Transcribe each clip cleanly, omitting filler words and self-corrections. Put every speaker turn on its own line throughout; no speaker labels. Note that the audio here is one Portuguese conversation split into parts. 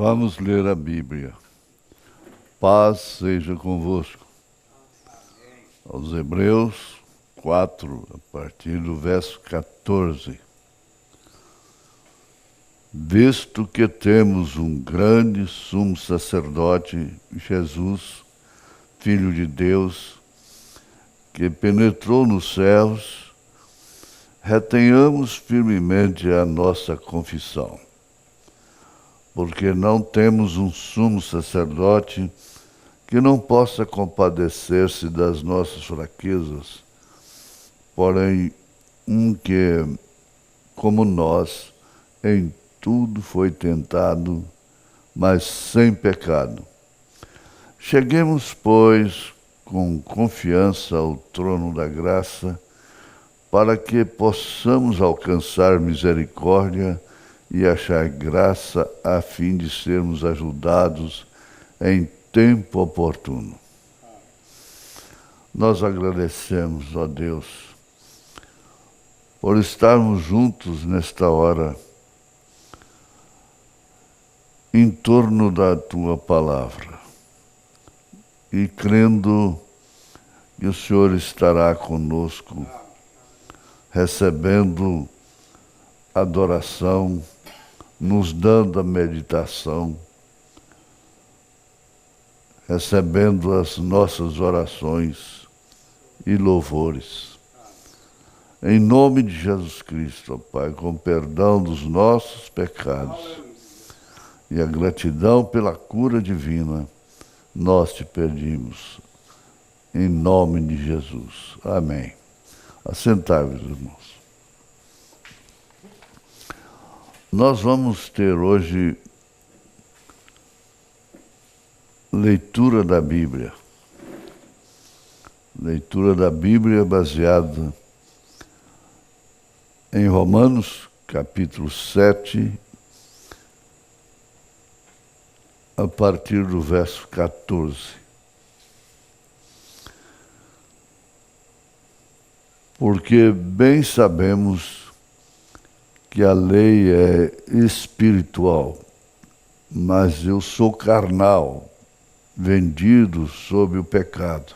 Vamos ler a Bíblia. Paz seja convosco. Aos Hebreus 4, a partir do verso 14. Visto que temos um grande sumo sacerdote, Jesus, Filho de Deus, que penetrou nos céus, retenhamos firmemente a nossa confissão. Porque não temos um sumo sacerdote que não possa compadecer-se das nossas fraquezas, porém um que, como nós, em tudo foi tentado, mas sem pecado. Cheguemos, pois, com confiança ao trono da graça, para que possamos alcançar misericórdia e achar graça a fim de sermos ajudados em tempo oportuno. Nós agradecemos, ó Deus, por estarmos juntos nesta hora em torno da Tua Palavra e crendo que o Senhor estará conosco, recebendo adoração, nos dando a meditação, recebendo as nossas orações e louvores. Em nome de Jesus Cristo, ó Pai, com perdão dos nossos pecados e a gratidão pela cura divina, nós te pedimos. Em nome de Jesus. Amém. Assentai-vos, irmãos. Nós vamos ter hoje leitura da Bíblia. Leitura da Bíblia baseada em Romanos, capítulo 7, a partir do verso 14. Porque bem sabemos que a lei é espiritual, mas eu sou carnal, vendido sob o pecado.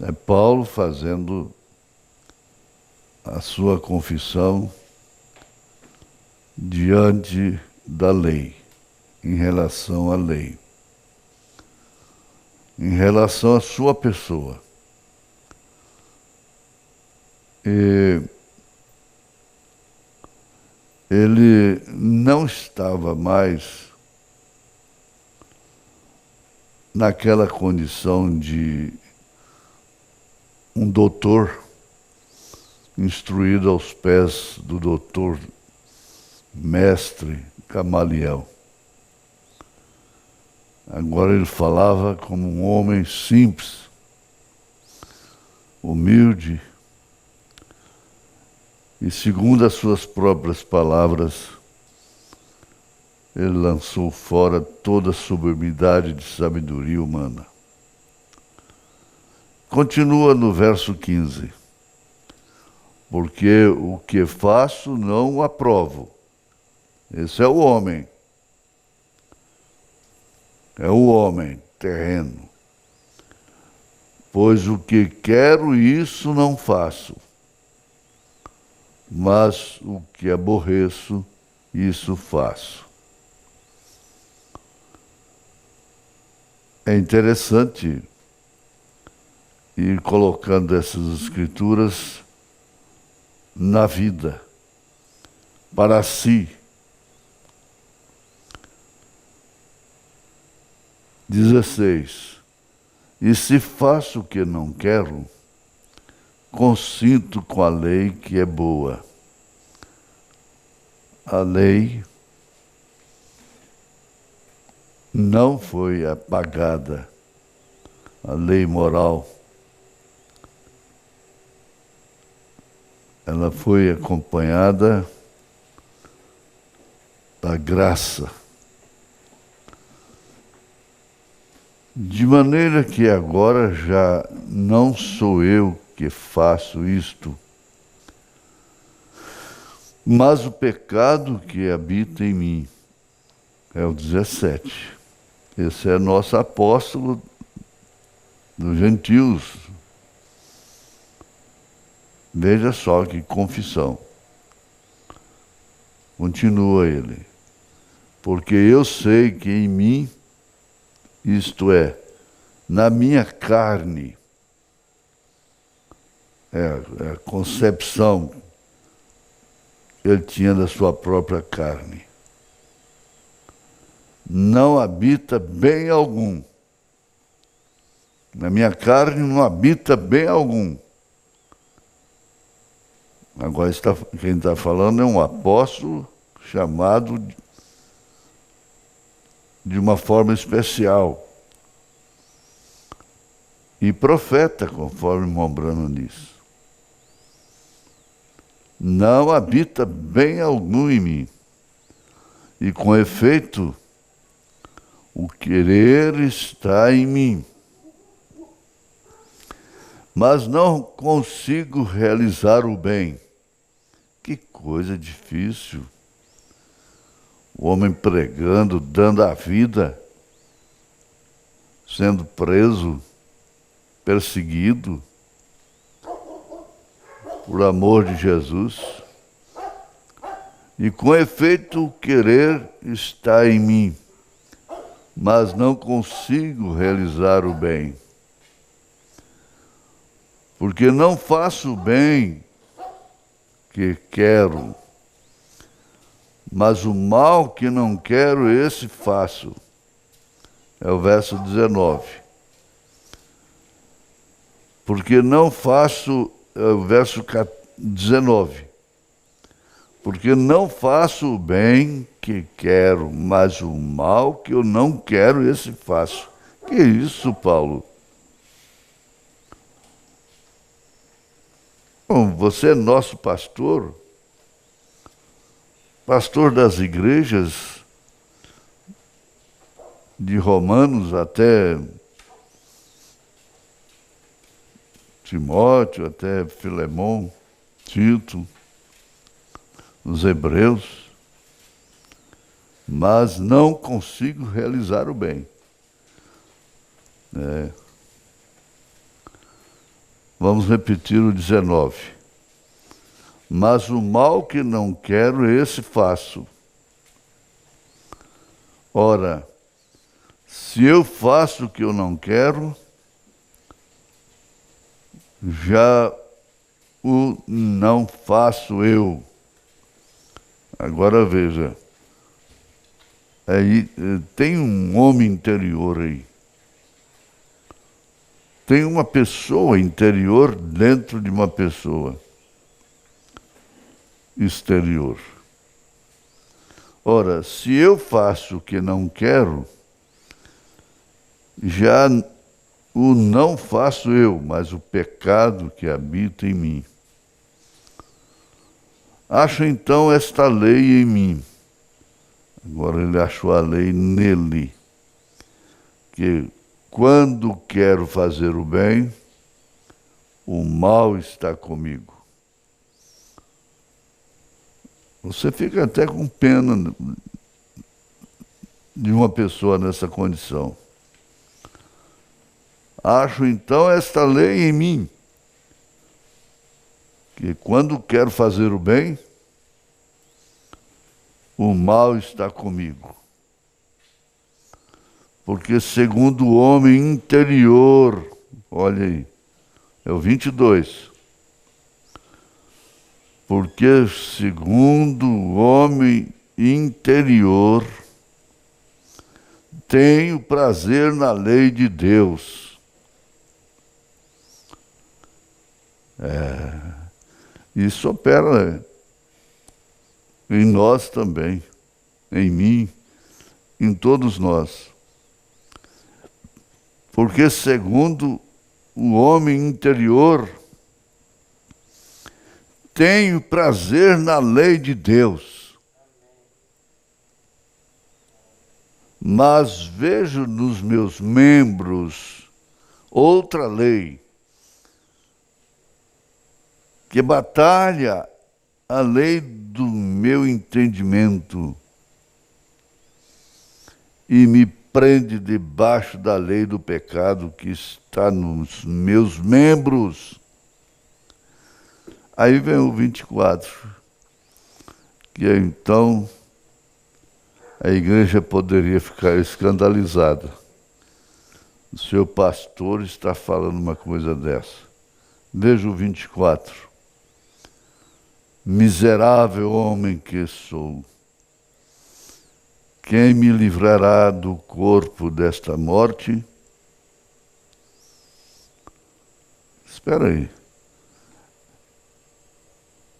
É Paulo fazendo a sua confissão diante da lei, em relação à lei, em relação à sua pessoa. E ele não estava mais naquela condição de um doutor instruído aos pés do doutor mestre Gamaliel. Agora ele falava como um homem simples, humilde, e segundo as suas próprias palavras, ele lançou fora toda a sublimidade de sabedoria humana. Continua no verso 15. Porque o que faço não o aprovo. Esse é o homem. É o homem terreno. Pois o que quero, isso não faço. Mas o que aborreço, isso faço. É interessante ir colocando essas escrituras na vida, para si. 16. E se faço o que não quero, consinto com a lei que é boa. A lei não foi apagada, a lei moral. ela foi acompanhada da graça. De maneira que agora já não sou eu que faço isto, mas o pecado que habita em mim. É o 17. Esse é nosso apóstolo dos gentios. Veja só que confissão. Continua ele. Porque eu sei que em mim, isto é, na minha carne, é a concepção que ele tinha da sua própria carne, não habita bem algum. Na minha carne não habita bem algum. Agora quem está falando é um apóstolo chamado de uma forma especial. E profeta, conforme o irmão Branham diz. Não habita bem algum em mim. E com efeito, o querer está em mim. Mas não consigo realizar o bem. Que coisa difícil. O homem pregando, dando a vida, sendo preso, perseguido, por amor de Jesus. E com efeito o querer está em mim, mas não consigo realizar o bem. Porque não faço o bem que quero, mas o mal que não quero, esse faço. É o verso 19. Porque não faço, é o verso 19. Porque não faço o bem que quero, mas o mal que eu não quero, esse faço. Que isso, Paulo? Bom, você é nosso pastor, pastor das igrejas, de Romanos até Timóteo, até Filemão, Tito, os hebreus, mas não consigo realizar o bem. Vamos repetir o 19. Mas o mal que não quero, esse faço. Ora, se eu faço o que eu não quero, já o não faço eu. Agora veja, aí tem um homem interior aí. Tem uma pessoa interior dentro de uma pessoa exterior. Ora, se eu faço o que não quero, já o não faço eu, mas o pecado que habita em mim. Acho então esta lei em mim. Agora ele achou a lei nele. Que quando quero fazer o bem, o mal está comigo. Você fica até com pena de uma pessoa nessa condição. Acho então esta lei em mim, que quando quero fazer o bem, o mal está comigo. Porque segundo o homem interior, olha aí, é o 22. Porque segundo o homem interior, tenho prazer na lei de Deus. Isso opera em nós também, em mim, em todos nós. Porque segundo o homem interior, tenho prazer na lei de Deus, mas vejo nos meus membros outra lei, que batalha a lei do meu entendimento e me prende debaixo da lei do pecado que está nos meus membros. Aí vem o 24, que então a igreja poderia ficar escandalizada. O seu pastor está falando uma coisa dessa. Veja o 24. Miserável homem que sou, quem me livrará do corpo desta morte? Espera aí.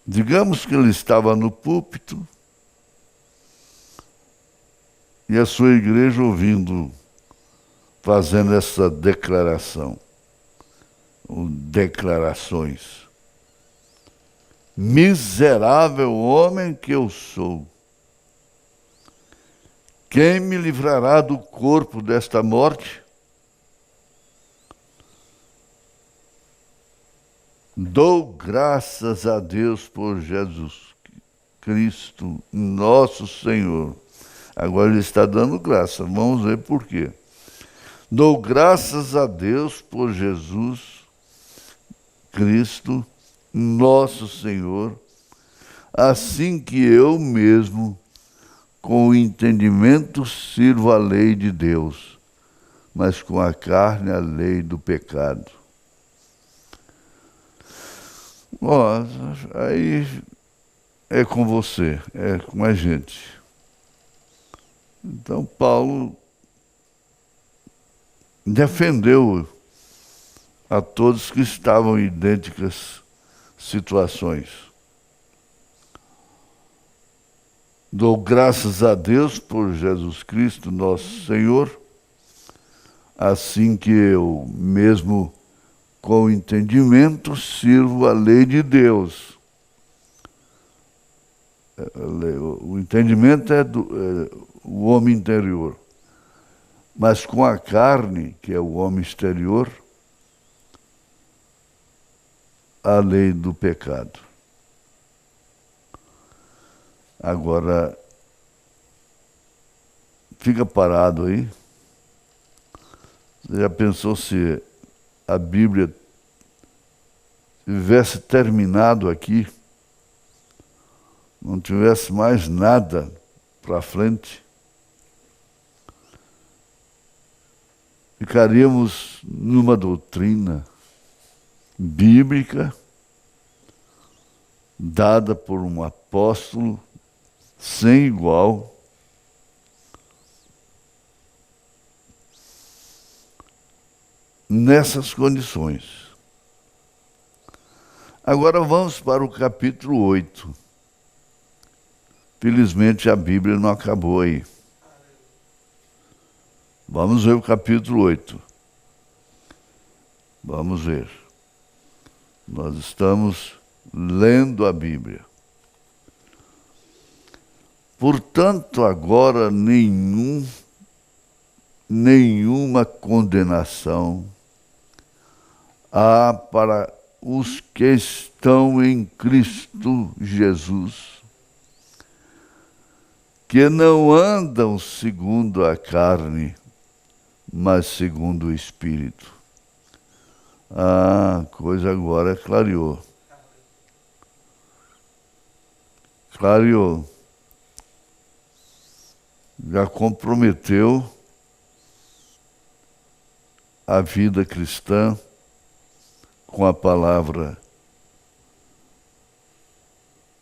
Digamos que ele estava no púlpito e a sua igreja ouvindo, fazendo essa declaração, ou declarações. Miserável homem que eu sou, quem me livrará do corpo desta morte? Dou graças a Deus por Jesus Cristo, nosso Senhor. Agora ele está dando graça, vamos ver por quê. Dou graças a Deus por Jesus Cristo, nosso Senhor, assim que eu mesmo, com o entendimento, sirvo a lei de Deus, mas com a carne a lei do pecado. Ó, aí é com você, é com a gente. Então Paulo defendeu a todos que estavam em idênticas situações. Dou graças a Deus por Jesus Cristo, nosso Senhor, assim que eu mesmo, com entendimento, sirvo a lei de Deus. O entendimento é o homem interior, mas com a carne, que é o homem exterior, a lei do pecado. Agora, fica parado aí. Você já pensou se a Bíblia tivesse terminado aqui, não tivesse mais nada para frente? Ficaríamos numa doutrina bíblica dada por um apóstolo sem igual, nessas condições. Agora vamos para o capítulo 8. Felizmente a Bíblia não acabou aí. Vamos ver o capítulo 8. Vamos ver. Nós estamos lendo a Bíblia. Portanto, agora nenhuma condenação há para os que estão em Cristo Jesus, que não andam segundo a carne, mas segundo o Espírito. A coisa agora clareou. Clareou. Já comprometeu a vida cristã com a palavra.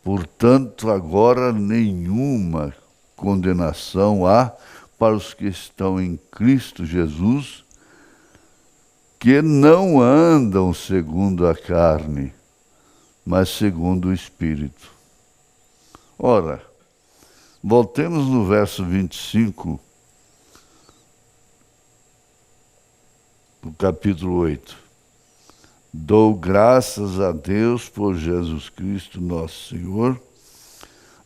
Portanto, agora nenhuma condenação há para os que estão em Cristo Jesus, que não andam segundo a carne, mas segundo o Espírito. Ora, voltemos no verso 25 do capítulo 8. Dou graças a Deus por Jesus Cristo, nosso Senhor,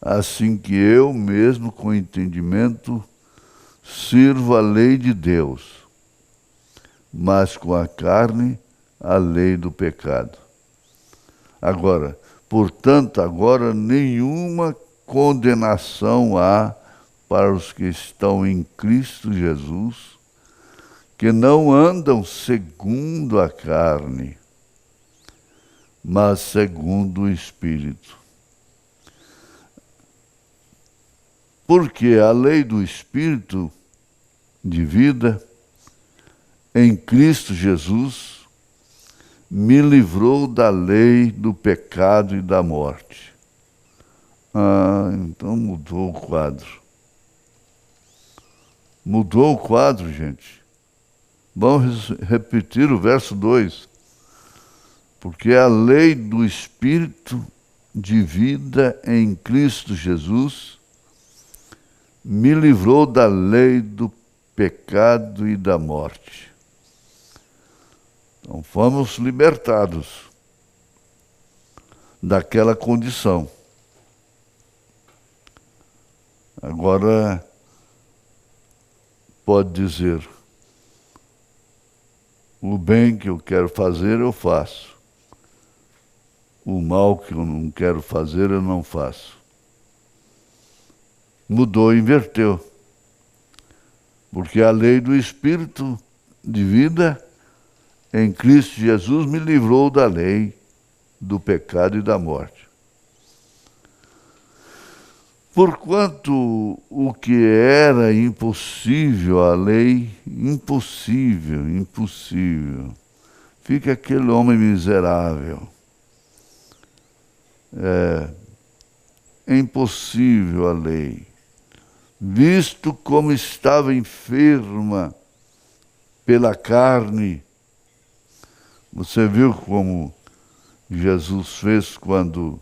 assim que eu mesmo, com entendimento, sirvo a lei de Deus, mas com a carne, a lei do pecado. Agora, portanto, agora nenhuma condenação há para os que estão em Cristo Jesus, que não andam segundo a carne, mas segundo o Espírito. Porque a lei do Espírito de vida em Cristo Jesus me livrou da lei do pecado e da morte. Então mudou o quadro. Mudou o quadro, gente. Vamos repetir o verso 2. Porque a lei do Espírito de vida em Cristo Jesus me livrou da lei do pecado e da morte. Então fomos libertados daquela condição. Agora pode dizer: o bem que eu quero fazer eu faço. O mal que eu não quero fazer, eu não faço. Mudou, inverteu. Porque a lei do Espírito de vida em Cristo Jesus me livrou da lei do pecado e da morte. Porquanto o que era impossível à lei, impossível, fica aquele homem miserável. É impossível a lei, visto como estava enferma pela carne. Você viu como Jesus fez quando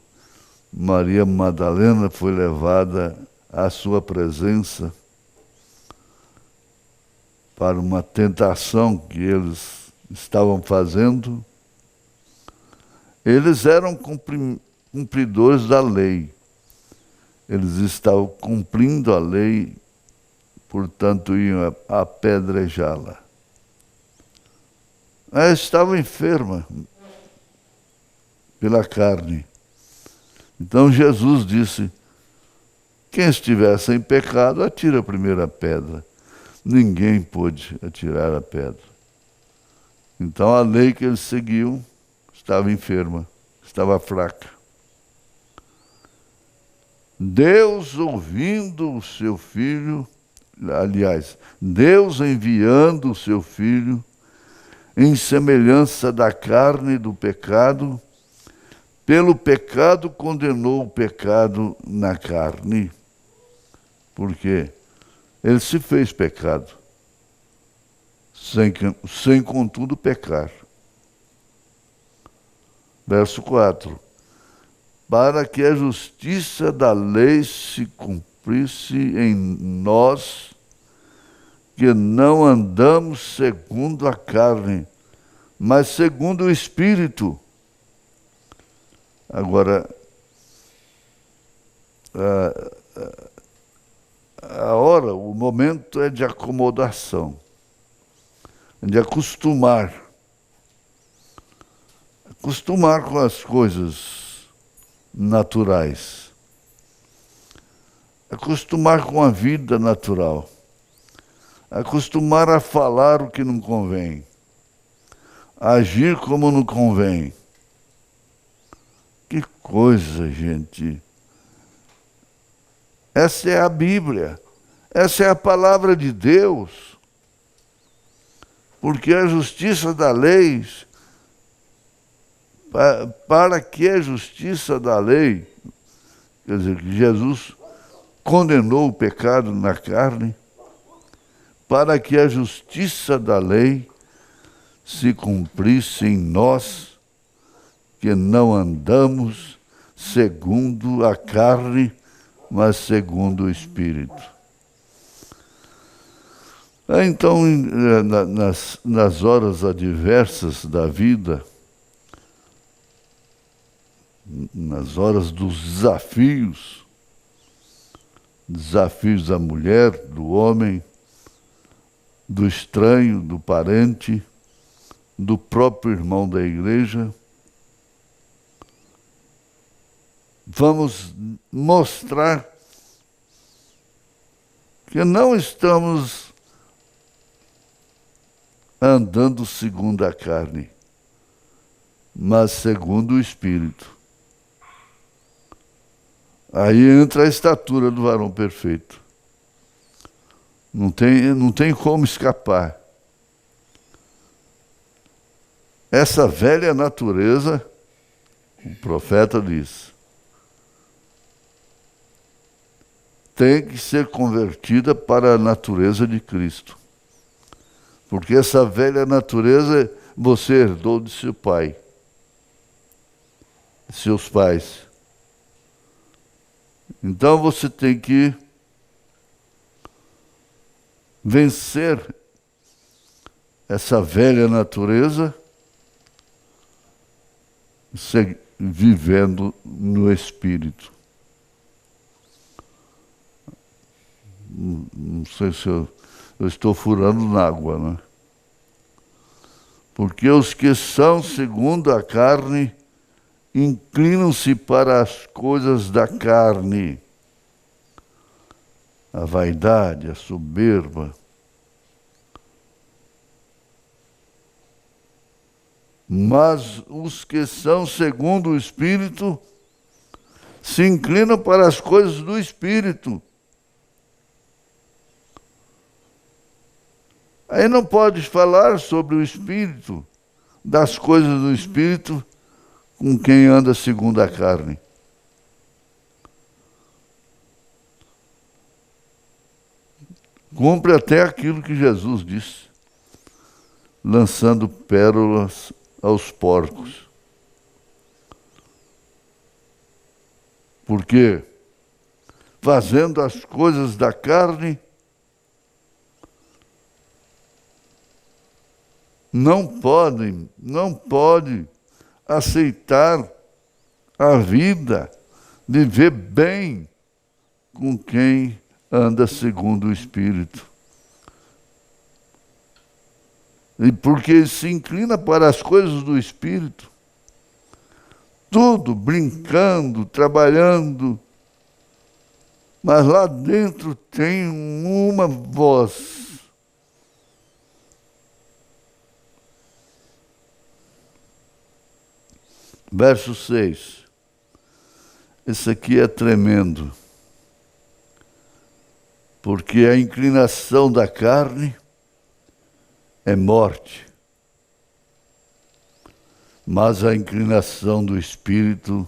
Maria Madalena foi levada à sua presença para uma tentação que eles estavam fazendo? Eles eram cumpridores da lei. Eles estavam cumprindo a lei, portanto iam apedrejá-la. Ela estava enferma pela carne. Então Jesus disse: quem estiver sem pecado, atira a primeira pedra. Ninguém pôde atirar a pedra. Então a lei que eles seguiam estava enferma, estava fraca. Deus ouvindo o seu Filho, Deus enviando o seu Filho em semelhança da carne do pecado, pelo pecado condenou o pecado na carne. Por quê? Ele se fez pecado, sem contudo pecar. Verso 4. Para que a justiça da lei se cumprisse em nós, que não andamos segundo a carne, mas segundo o Espírito. Agora, a hora, o momento é de acomodação, de acostumar com as coisas naturais, acostumar com a vida natural, acostumar a falar o que não convém, agir como não convém. Que coisa, gente! Essa é a Bíblia, essa é a palavra de Deus, porque a justiça da lei, para que a justiça da lei, quer dizer, que Jesus condenou o pecado na carne, para que a justiça da lei se cumprisse em nós, que não andamos segundo a carne, mas segundo o Espírito. Então, nas horas adversas da vida, nas horas dos desafios, desafios da mulher, do homem, do estranho, do parente, do próprio irmão da igreja. Vamos mostrar que não estamos andando segundo a carne, mas segundo o Espírito. Aí entra a estatura do varão perfeito. Não tem como escapar. Essa velha natureza, o profeta diz, tem que ser convertida para a natureza de Cristo. Porque essa velha natureza você herdou de seu pai, de seus pais. Então você tem que vencer essa velha natureza vivendo no Espírito. Não sei se eu estou furando na água, né? Porque os que são segundo a carne inclinam-se para as coisas da carne, a vaidade, a soberba. Mas os que são segundo o Espírito se inclinam para as coisas do Espírito. Aí não pode falar sobre o Espírito, das coisas do Espírito, com quem anda segundo a carne. Cumpre até aquilo que Jesus disse, lançando pérolas aos porcos. Porque, fazendo as coisas da carne, não pode aceitar a vida, viver bem com quem anda segundo o Espírito. E porque se inclina para as coisas do Espírito, tudo brincando, trabalhando, mas lá dentro tem uma voz. Verso 6. Esse aqui é tremendo. Porque a inclinação da carne é morte, mas a inclinação do Espírito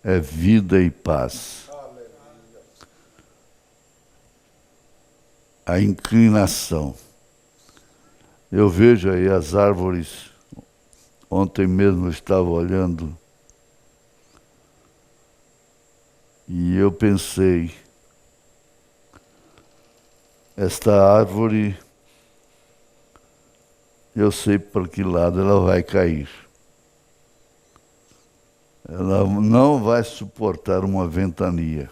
é vida e paz. A inclinação. Eu vejo aí as árvores. Ontem mesmo eu estava olhando e eu pensei, esta árvore, eu sei para que lado ela vai cair. Ela não vai suportar uma ventania.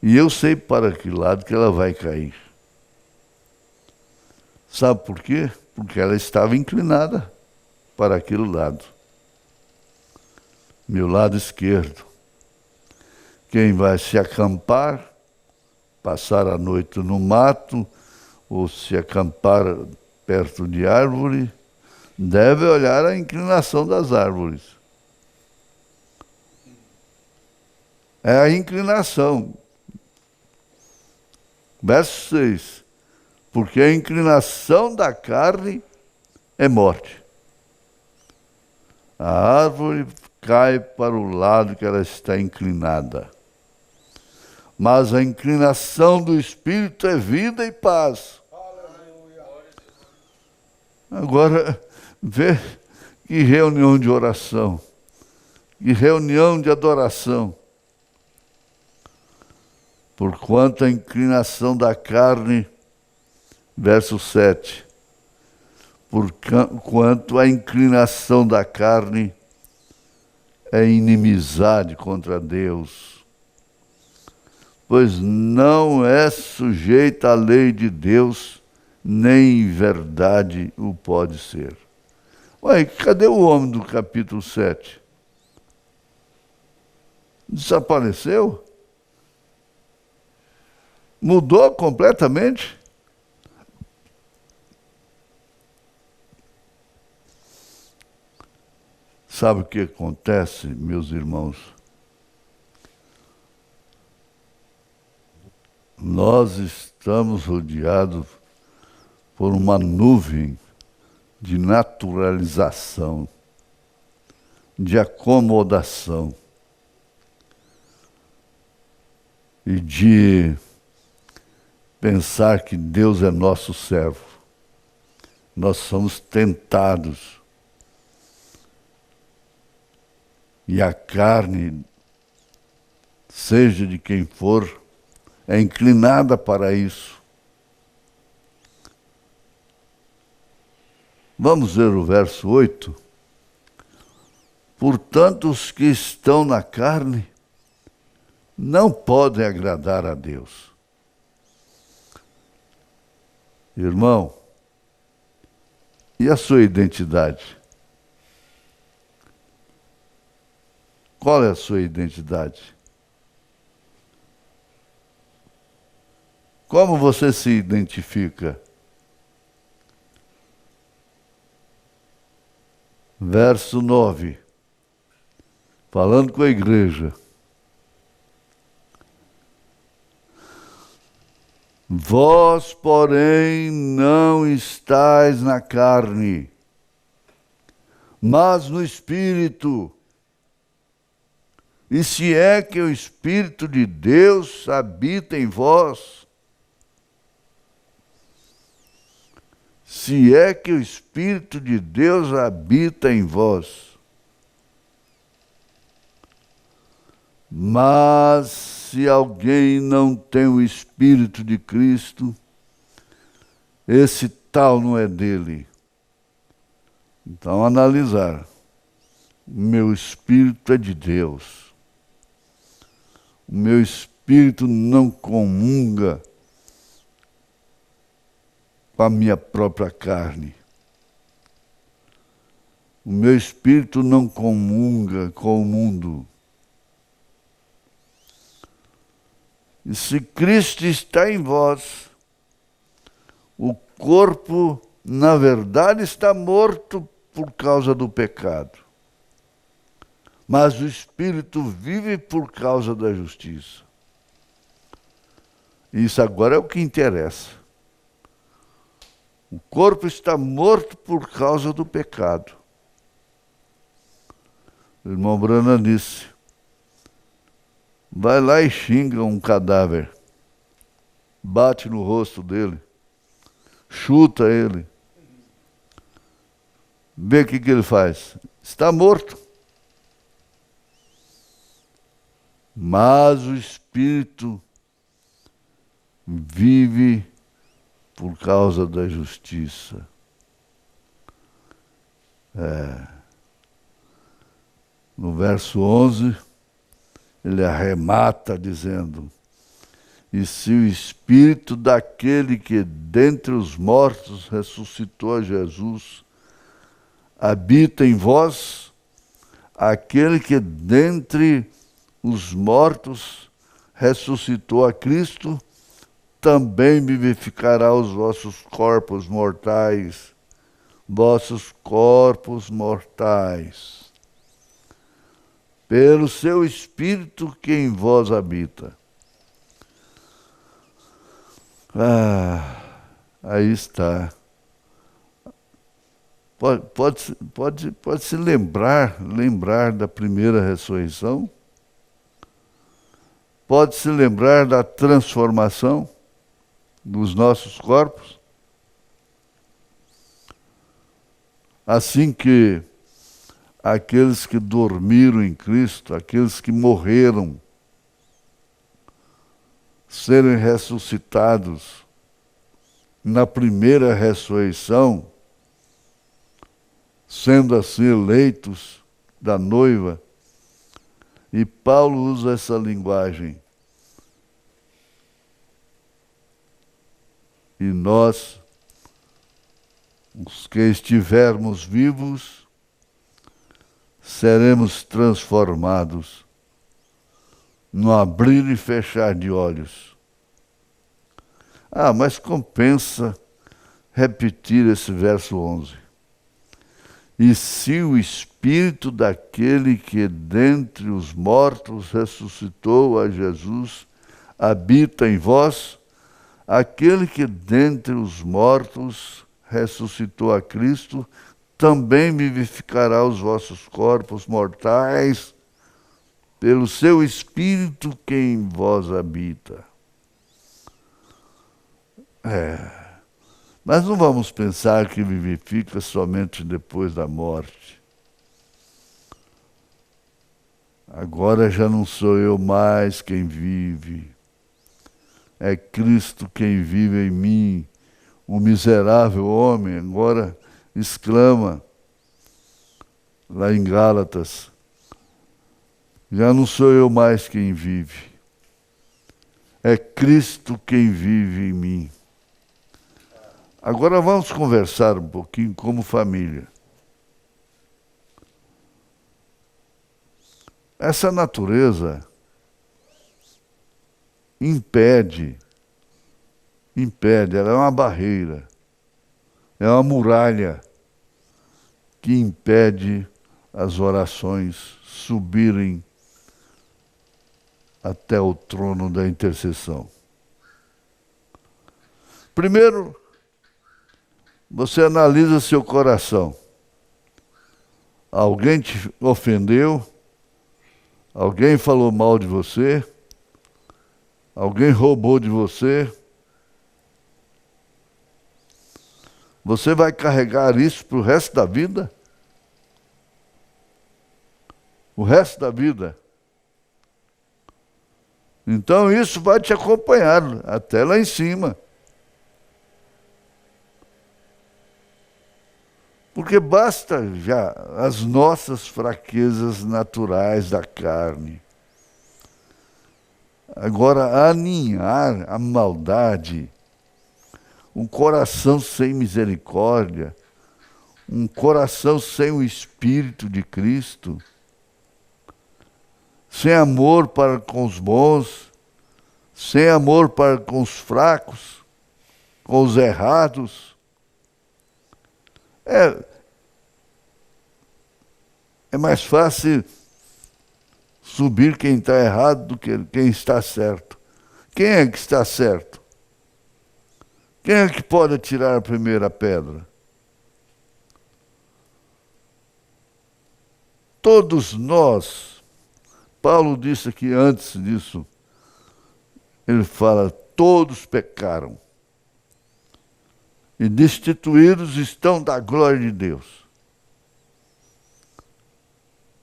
E eu sei para que lado que ela vai cair. Sabe por quê? Porque ela estava inclinada para aquele lado. Meu lado esquerdo. Quem vai se acampar, passar a noite no mato, ou se acampar perto de árvore, deve olhar a inclinação das árvores. É a inclinação. Verso 6. Porque a inclinação da carne é morte. A árvore cai para o lado que ela está inclinada. Mas a inclinação do Espírito é vida e paz. Agora, vê que reunião de oração, que reunião de adoração. Porquanto a inclinação da carne, verso 7, porquanto a inclinação da carne é inimizade contra Deus, pois não é sujeita à lei de Deus, nem em verdade o pode ser. Ué, cadê o homem do capítulo 7? Desapareceu? Mudou completamente? Sabe o que acontece, meus irmãos? Nós estamos rodeados por uma nuvem de naturalização, de acomodação e de pensar que Deus é nosso servo. Nós somos tentados. E a carne, seja de quem for, é inclinada para isso. Vamos ver o verso 8. Portanto, os que estão na carne não podem agradar a Deus. Irmão, e a sua identidade? Qual é a sua identidade? Como você se identifica? Verso 9. Falando com a igreja. Vós, porém, não estáis na carne, mas no Espírito. E se é que o Espírito de Deus habita em vós, se é que o Espírito de Deus habita em vós, mas se alguém não tem o Espírito de Cristo, esse tal não é dele. Então, analisar. Meu espírito é de Deus. O meu espírito não comunga com a minha própria carne. O meu espírito não comunga com o mundo. E se Cristo está em vós, o corpo, na verdade, está morto por causa do pecado. Mas o Espírito vive por causa da justiça. Isso agora é o que interessa. O corpo está morto por causa do pecado. O irmão Branham disse, vai lá e xinga um cadáver, bate no rosto dele, chuta ele, vê o que ele faz. Está morto. Mas o Espírito vive por causa da justiça. No verso 11, ele arremata dizendo, e se o Espírito daquele que dentre os mortos ressuscitou a Jesus habita em vós, aquele que dentre os mortos ressuscitou a Cristo, também vivificará os vossos corpos mortais, pelo seu Espírito que em vós habita. Aí está. Pode se lembrar da primeira ressurreição? Pode se lembrar da transformação dos nossos corpos? Assim que aqueles que dormiram em Cristo, aqueles que morreram, serem ressuscitados na primeira ressurreição, sendo assim eleitos da noiva, E Paulo usa essa linguagem. E nós, os que estivermos vivos, seremos transformados no abrir e fechar de olhos. Mas compensa repetir esse verso 11. E se o Espírito daquele que dentre os mortos ressuscitou a Jesus habita em vós, aquele que dentre os mortos ressuscitou a Cristo também vivificará os vossos corpos mortais pelo seu Espírito que em vós habita. Mas não vamos pensar que vivifica somente depois da morte. Agora já não sou eu mais quem vive. É Cristo quem vive em mim. O miserável homem agora exclama lá em Gálatas: já não sou eu mais quem vive. É Cristo quem vive em mim. Agora vamos conversar um pouquinho como família. Essa natureza impede, ela é uma barreira, é uma muralha que impede as orações subirem até o trono da intercessão. Primeiro, você analisa seu coração. Alguém te ofendeu? Alguém falou mal de você? Alguém roubou de você? Você vai carregar isso para o resto da vida? O resto da vida. Então isso vai te acompanhar até lá em cima. Porque basta já as nossas fraquezas naturais da carne. Agora, aninhar a maldade, um coração sem misericórdia, um coração sem o Espírito de Cristo, sem amor para com os bons, sem amor para com os fracos, com os errados. É mais fácil subir quem está errado do que quem está certo. Quem é que está certo? Quem é que pode atirar a primeira pedra? Todos nós, Paulo disse aqui antes disso, ele fala, todos pecaram e destituídos estão da glória de Deus.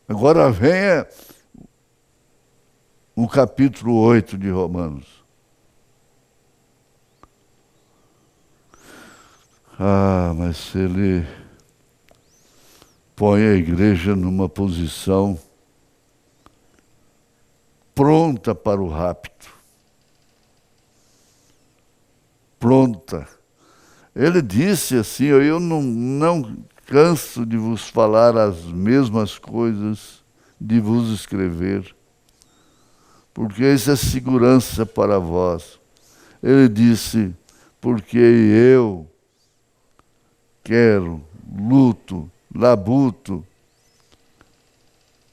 Agora venha o capítulo 8 de Romanos. Mas ele põe a igreja numa posição pronta para o rapto. Pronta. Ele disse assim, eu não canso de vos falar as mesmas coisas, de vos escrever, porque isso é segurança para vós. Ele disse, porque eu quero, luto, labuto,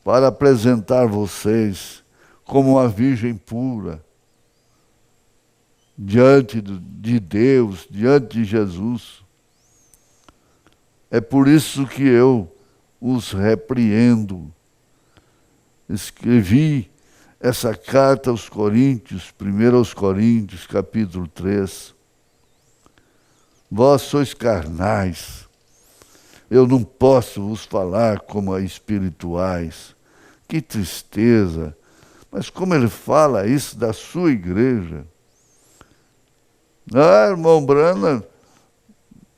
para apresentar vocês como uma virgem pura, diante de Deus, diante de Jesus. É por isso que eu os repreendo. Escrevi essa carta aos Coríntios, 1 aos Coríntios, capítulo 3. Vós sois carnais. Eu não posso vos falar como a espirituais. Que tristeza. Mas como ele fala isso da sua igreja? Irmão Brana,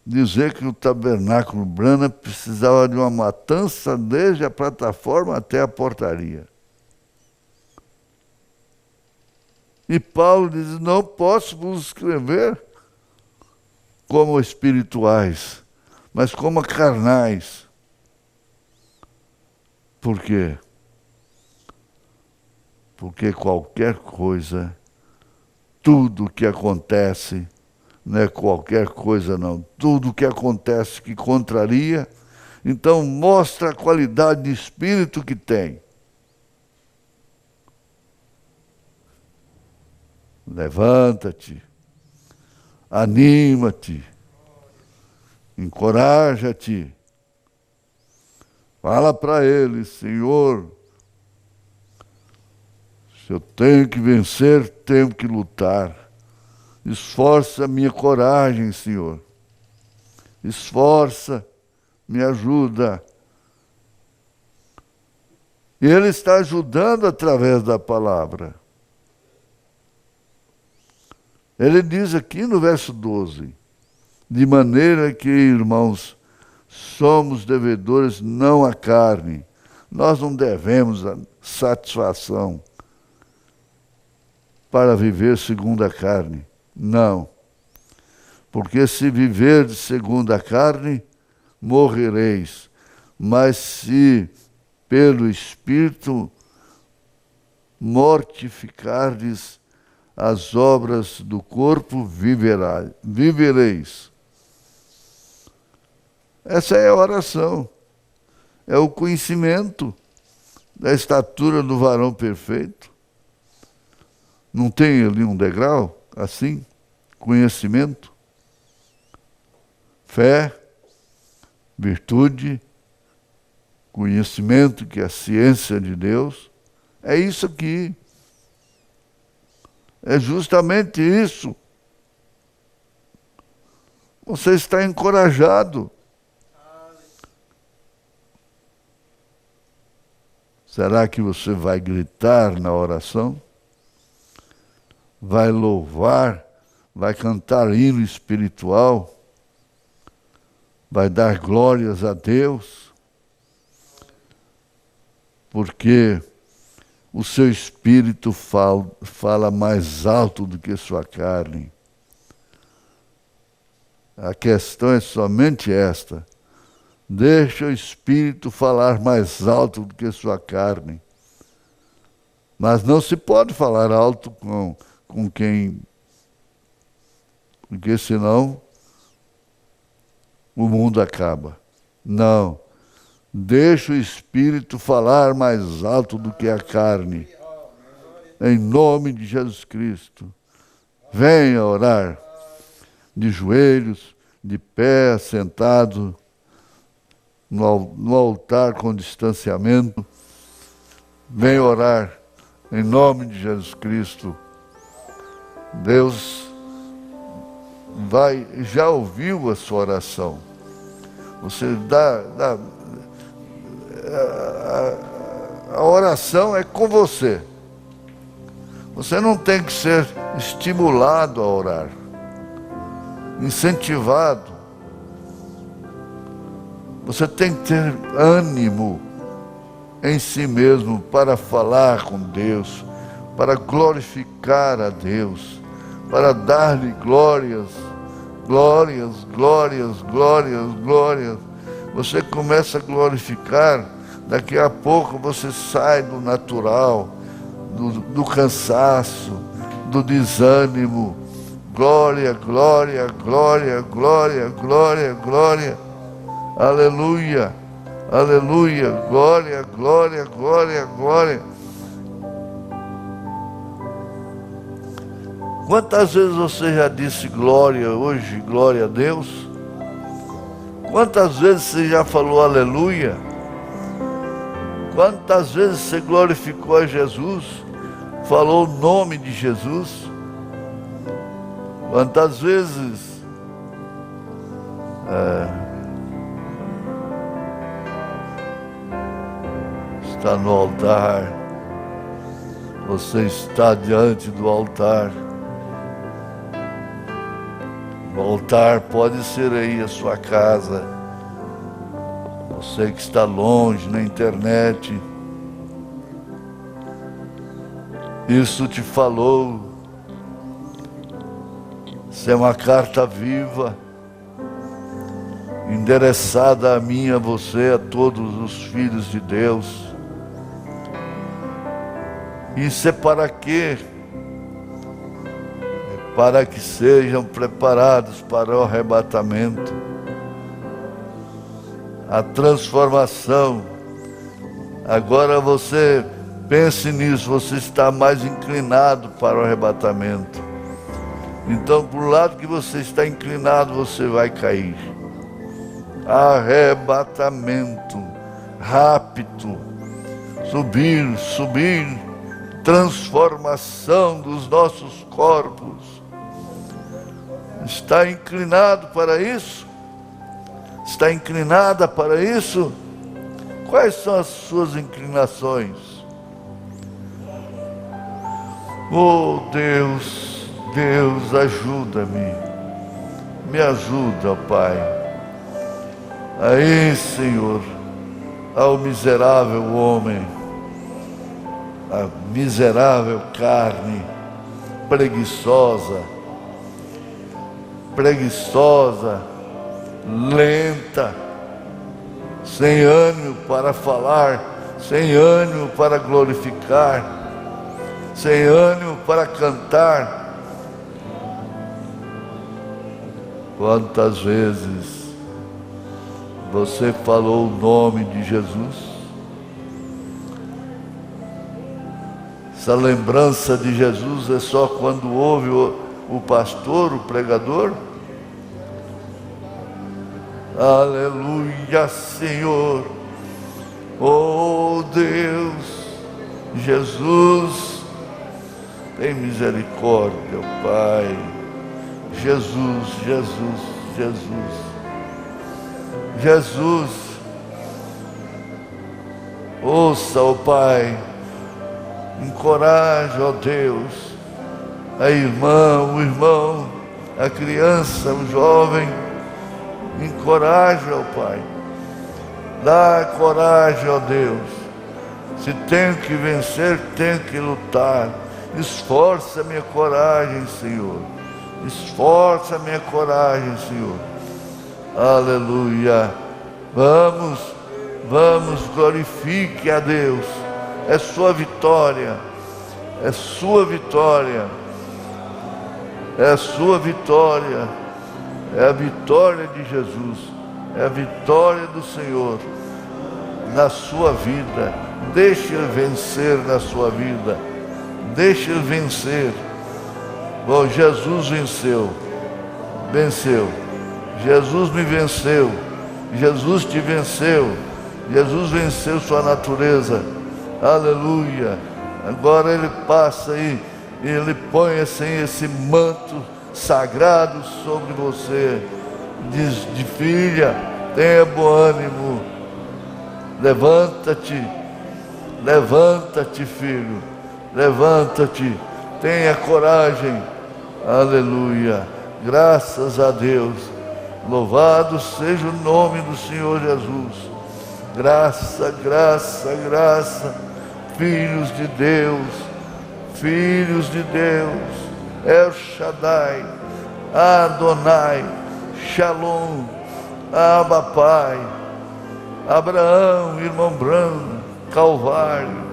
dizer que o tabernáculo Brana precisava de uma matança desde a plataforma até a portaria. E Paulo diz, não posso vos escrever como espirituais, mas como carnais. Por quê? Porque qualquer coisa, tudo que acontece, não é qualquer coisa não, tudo que acontece que contraria, então mostra a qualidade de espírito que tem. Levanta-te, anima-te, encoraja-te. Fala para ele, Senhor, se eu tenho que vencer, tenho que lutar. Esforça a minha coragem, Senhor. Esforça, me ajuda. E Ele está ajudando através da palavra. Ele diz aqui no verso 12, de maneira que, irmãos, somos devedores não à carne. Nós não devemos a satisfação para viver segundo a carne. Não. Porque se viverdes segundo a carne, morrereis. Mas se pelo Espírito mortificardes as obras do corpo, vivereis. Essa é a oração. É o conhecimento da estatura do varão perfeito. Não tem ali um degrau assim? Conhecimento, fé, virtude, conhecimento, que é a ciência de Deus. É isso aqui. É justamente isso. Você está encorajado. Será que você vai gritar na oração? Vai louvar? Vai cantar hino espiritual? Vai dar glórias a Deus? Porque o seu espírito fala mais alto do que sua carne. A questão é somente esta. Deixa o espírito falar mais alto do que sua carne. Mas não se pode falar alto com quem... Porque senão o mundo acaba. Não. Deixa o espírito falar mais alto do que a carne. Em nome de Jesus Cristo. Venha orar. De joelhos, de pé, sentado, no altar com distanciamento. Venha orar. Em nome de Jesus Cristo. Deus já ouviu a sua oração. Você a oração é com você. Você não tem que ser estimulado a orar, incentivado. Você tem que ter ânimo em si mesmo para falar com Deus, para glorificar a Deus, para dar-lhe glórias, glórias, glórias, glórias, glórias. Você começa a glorificar, daqui a pouco você sai do natural, do cansaço, do desânimo. Glória, glória, glória, glória, glória, glória. Aleluia, aleluia, glória, glória, glória, glória. Quantas vezes você já disse glória hoje, glória a Deus? Quantas vezes você já falou aleluia? Quantas vezes você glorificou a Jesus? Falou o nome de Jesus? Quantas vezes está no altar, você está diante do altar. O altar pode ser aí a sua casa, você que está longe na internet. Isso te falou Isso é uma carta viva, endereçada a mim, a você, a todos os filhos de Deus. Isso é para quê? Para que sejam preparados para o arrebatamento, a transformação. Agora você pense nisso, você está mais inclinado para o arrebatamento. Então, para o lado que você está inclinado, você vai cair. Arrebatamento, rápido, subir, transformação dos nossos corpos. Está inclinado para isso? Está inclinada para isso? Quais são as suas inclinações? Oh Deus, Deus, ajuda-me. Me ajuda, Pai. Aí, Senhor, ao miserável homem, a miserável carne, preguiçosa, lenta, sem ânimo para falar, sem ânimo para glorificar, sem ânimo para cantar. Quantas vezes você falou o nome de Jesus? Essa lembrança de Jesus é só quando ouve o pastor, o pregador? Aleluia, Senhor. Oh Deus, Jesus, tem misericórdia, Pai. Jesus, ouça, ó Pai, encoraja, ó Deus, a irmã, o irmão, a criança, o jovem, encoraja, ó Pai, dá coragem, ó Deus. Se tenho que vencer, tenho que lutar. Esforça a minha coragem, Senhor. Esforça a minha coragem, Senhor. Aleluia. Vamos, glorifique a Deus. É sua vitória. É sua vitória. É a sua vitória. É a vitória de Jesus. É a vitória do Senhor na sua vida. Deixe Ele vencer na sua vida. Deixe Ele vencer. Bom, Jesus venceu. Jesus me venceu. Jesus te venceu. Jesus venceu sua natureza. Aleluia. Agora Ele passa aí, Ele põe assim esse manto sagrado sobre você. Diz de filha, tenha bom ânimo. Levanta-te, filho. Levanta-te, tenha coragem. Aleluia. Graças a Deus. Louvado seja o nome do Senhor Jesus. Graça. Filhos de Deus. El Shaddai, Adonai, Shalom, Abba Pai, Abraão, irmão Branco, Calvário.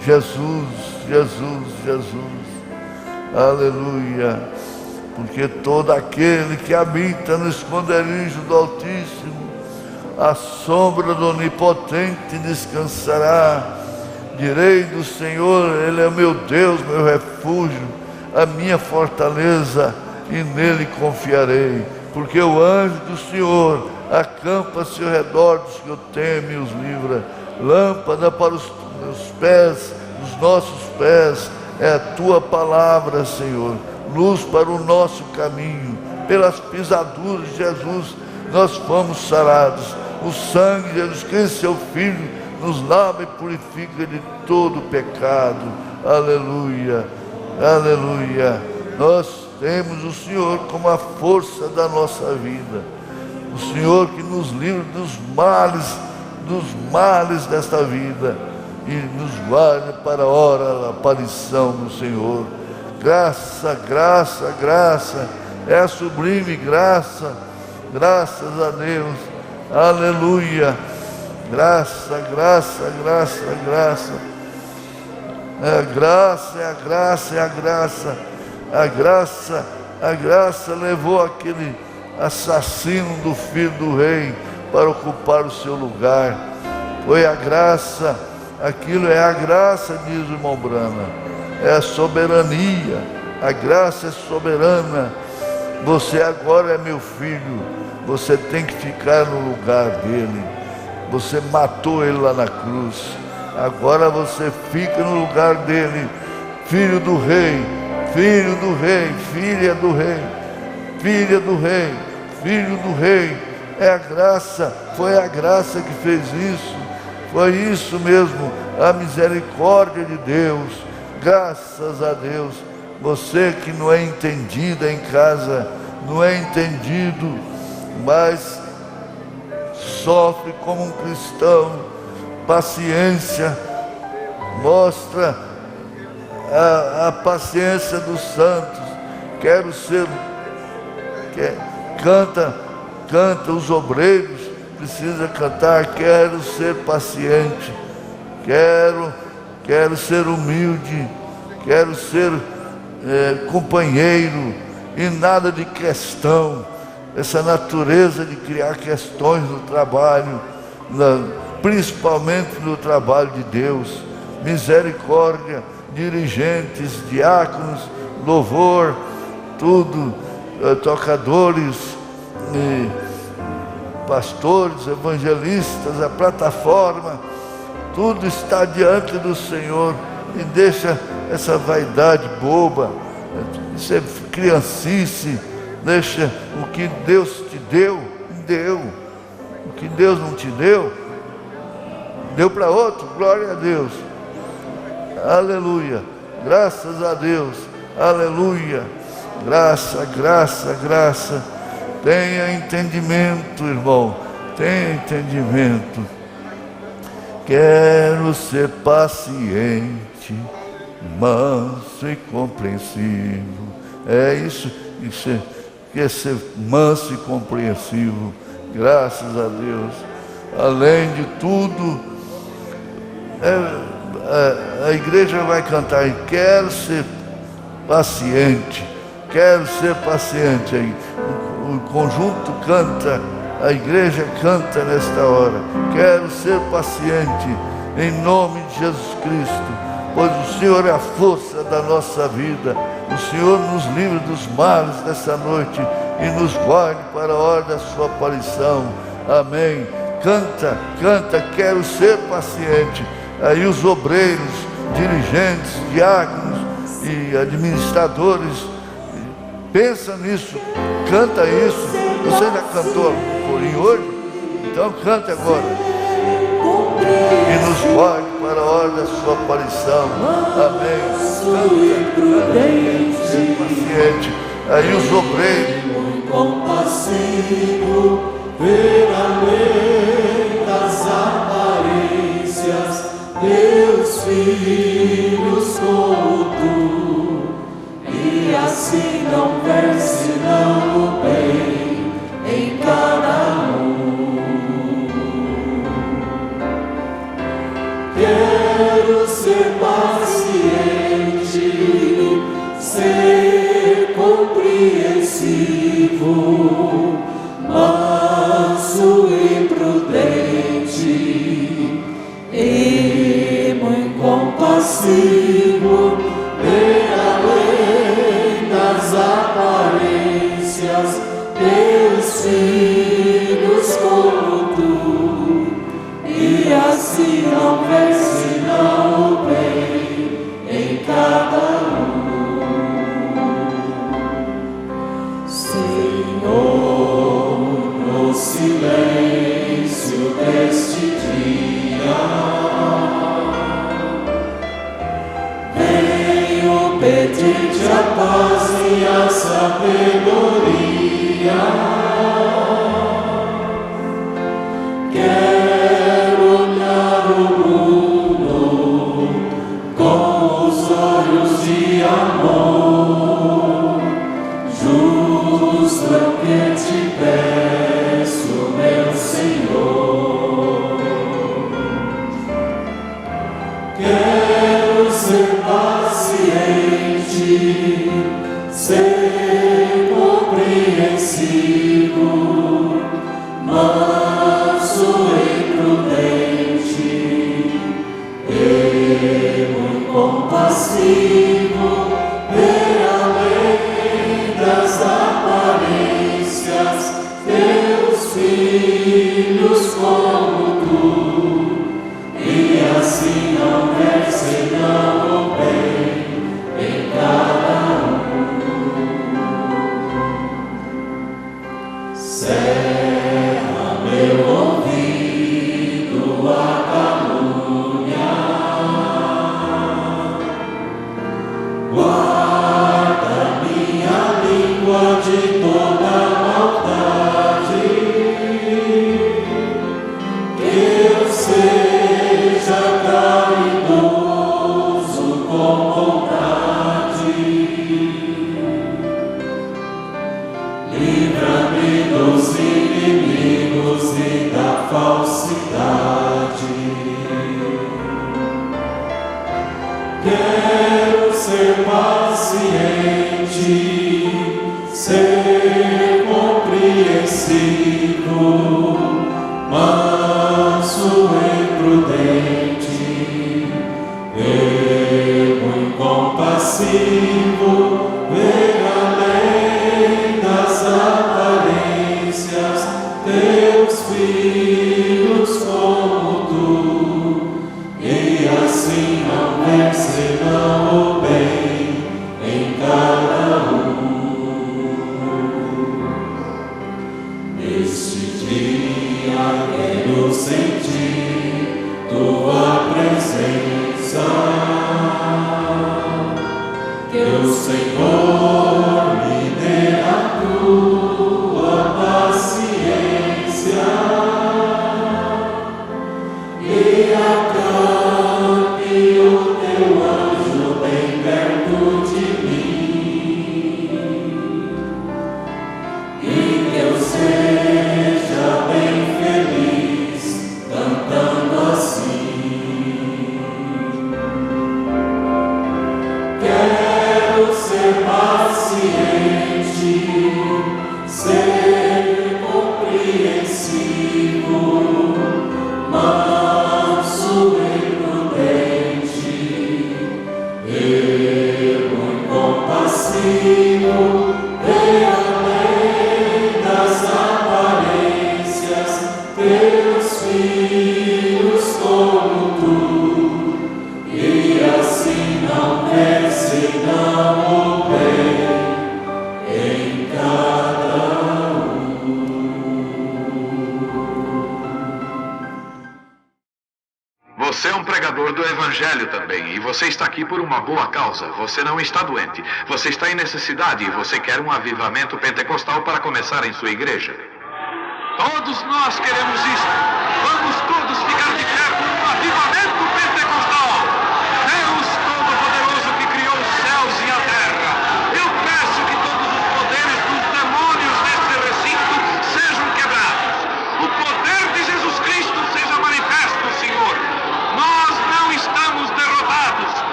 Jesus. Aleluia. Porque todo aquele que habita no esconderijo do Altíssimo, a sombra do Onipotente descansará. Direi do Senhor, Ele é o meu Deus, meu refúgio, a minha fortaleza, e nele confiarei. Porque o anjo do Senhor acampa-se ao redor dos que o temem e os livra. Lâmpada para os pés, os nossos pés, é a tua palavra, Senhor. Luz para o nosso caminho. Pelas pisaduras de Jesus nós fomos sarados. O sangue de Jesus Cristo, seu Filho, nos lava e purifica de todo pecado. Aleluia. Nós temos o Senhor como a força da nossa vida. O Senhor que nos livra dos males desta vida. e nos guarde para a hora da aparição do Senhor. Graça, graça, graça, é a sublime graça, graças a Deus, aleluia, graça, graça, graça, graça, é a graça, é a graça, é a graça, a graça, a graça levou aquele assassino do filho do rei para ocupar o seu lugar, foi a graça, aquilo é a graça, diz o irmão Brana, é a soberania, a graça é soberana. Você agora é meu filho, você tem que ficar no lugar dele, você matou ele lá na cruz, agora você fica no lugar dele, filho do rei, filho do rei, filha do rei, filha do rei, filho do rei, é a graça, foi a graça que fez isso, foi isso mesmo, a misericórdia de Deus, graças a Deus. Você que não é entendida em casa, não é entendido, mas sofre como um cristão, paciência, mostra a paciência dos santos. Quero ser, canta, os obreiros precisam cantar, quero ser paciente, quero ser humilde, quero ser companheiro, e nada de questão, essa natureza de criar questões no trabalho, principalmente no trabalho de Deus. Misericórdia, dirigentes, diáconos, louvor, tudo, tocadores, pastores, evangelistas, a plataforma, tudo está diante do Senhor, e deixa essa vaidade boba, isso é criancice, deixa o que Deus te deu, o que Deus não te deu, deu para outro, glória a Deus, aleluia, graças a Deus, aleluia, graça, graça, graça, tenha entendimento, irmão, tenha entendimento, quero ser paciente, manso e compreensivo, é isso, quer ser manso e compreensivo, graças a Deus. Além de tudo, a igreja vai cantar, quero ser paciente, aí o conjunto canta, a igreja canta nesta hora, quero ser paciente, em nome de Jesus Cristo, pois o Senhor é a força da nossa vida, o Senhor nos livra dos males dessa noite e nos guarde para a hora da sua aparição, amém. Canta, quero ser paciente. Aí os obreiros, dirigentes, diáconos e administradores, pensa nisso, canta isso. Você já cantou corinho hoje? Então cante agora. E nos guarde para a hora da sua aparição. Amém. Canta, ser paciente. Aí os obreiros,
compassivo, ver além das aparências, teus filhos como tu, e assim não ver senão o bem em cada um. Quero ser paciente, ser compreensivo, manso e prudente, e muito compassivo, ver além das aparências, teus filhos como tu, e assim não ver senão o bem em cada um. Senhor, no silêncio deste dia, venho pedir-te a paz e a sabedoria. Quero olhar o mundo Quero ser paciente, ser compreensivo, manso e prudente, e muito compassivo, ver além das aparências, teus filhos como tu, e assim não senão o bem em cada um. Cerra meu ouvido a calúnia, guarda minha língua de toda maldade, que eu seja caridoso com bondade. Livra-me dos inimigos e da falsidade. Quero ser paciente, ser compreensivo, manso e prudente, muito compassivo, ver além das aparências, teus filhos como tu, e assim não ver senão o bem em cada um. Neste dia quero sentir tua presença, que o Senhor me dê a tua paciência e acampe o teu anjo bem perto de mim, e que eu seja bem feliz cantando assim. Quero ser paciente, ser compreensivo, manso e prudente, e muito compassivo, ver além das aparências, teus filhos como tu, e assim não ver senão o bem em cada um.
Você é um pregador do Evangelho também, e você está aqui por uma boa causa. Você não está doente, você está em necessidade e você quer um avivamento pentecostal para começar em sua igreja. Todos nós queremos isso. Vamos todos ficar de pé.